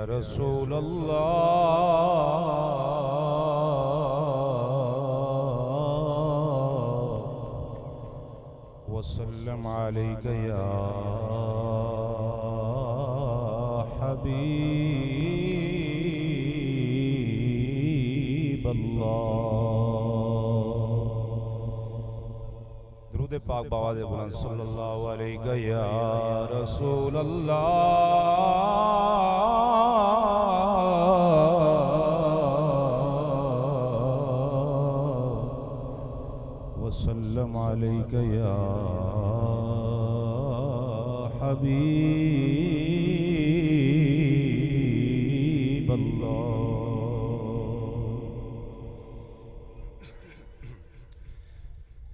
یا رسول اللہ وسلم علیک یا حبیب اللہ درود پاک بآواز بلند صلی اللہ علیہ یا رسول اللہ وسلم علیک یا حبیب اللہ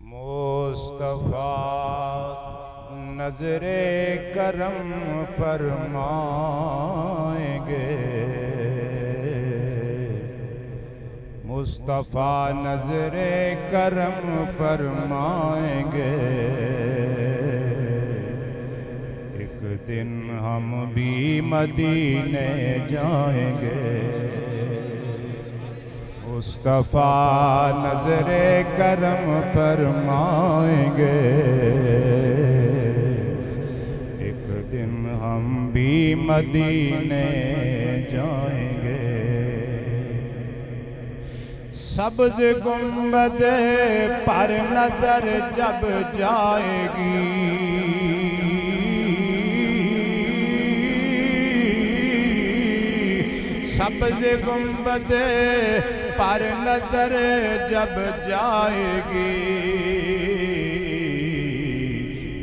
مصطفیٰ نظر کرم فرمائیں گے مصطفیٰ نظر کرم فرمائیں گے ایک دن ہم بھی مدینے جائیں گے مصطفیٰ نظر کرم فرمائیں گے ایک دن ہم بھی مدینے جائیں گے سبز گنبد پر نظر جب جائے گی سبز گنبد پر نظر جب جائے گی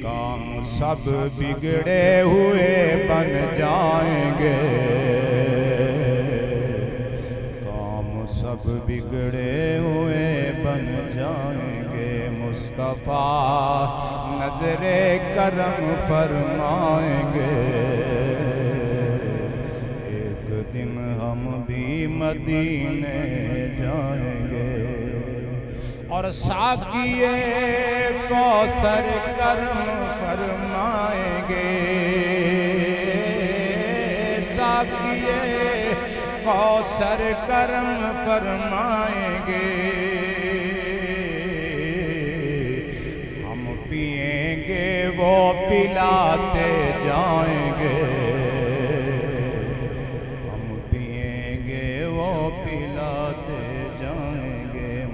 کام سب بگڑے ہوئے بن جائیں گے کام سب بگڑے ہوئے بن جائیں گے مصطفیٰ نظر کرم فرمائیں گے دن ہم بھی مدینے جائیں گے اور ساقیے کوثر کرم فرمائیں گے ساقیے کوثر کرم فرمائیں گے ہم پئیں گے وہ پلاتے جائیں گے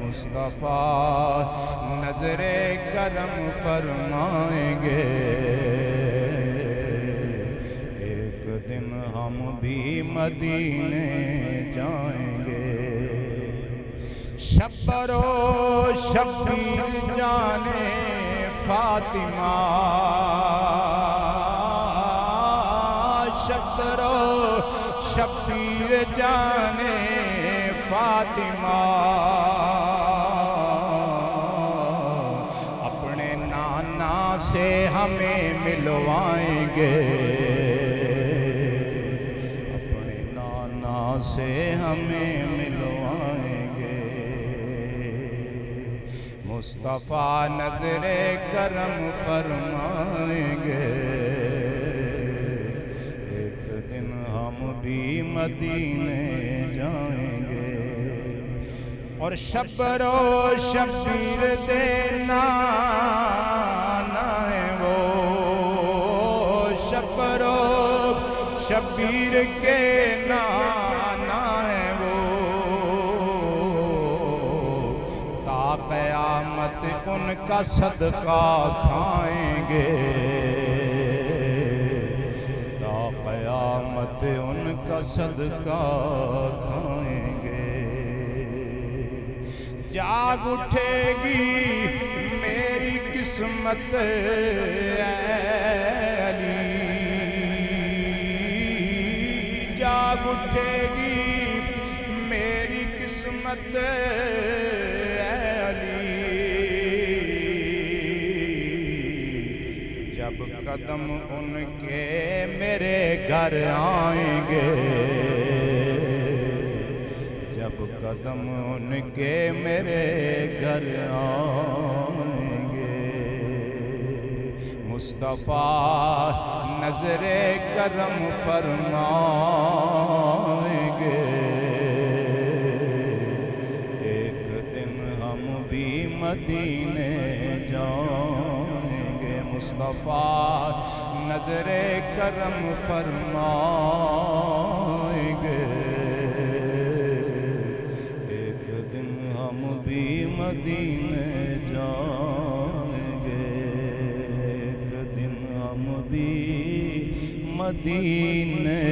مصطفیٰ نظر کرم فرمائیں گے ایک دن ہم بھی مدینے جائیں گے شبر و شبیر جانے فاطمہ شبر و شبیر جانے فاطمہ سے ہمیں ملوائیں گے اپنے نانا سے ہمیں ملوائیں گے مصطفیٰ نظر کرم فرمائیں گے ایک دن ہم بھی مدینے جائیں گے اور شبر و شبیر دینا شبیر کے نانا ہے وہ تا قیامت ان کا صدقہ کھائیں گے تا قیامت ان کا صدقہ کھائیں گے جاگ اٹھے گی میری قسمت جاگ اٹھے گی میری قسمت اے علی جب قدم ان کے میرے گھر آئیں گے جب قدم ان کے میرے گھر آئیں گے مصطفیٰ نظر کرم فرمائیں گے ایک دن ہم بھی مدینے جائیں گے مصطفیٰ نظر کرم فرمائیں گے ایک دن ہم بھی مدینے جائیں گے ایک دن ہم بھی مدینے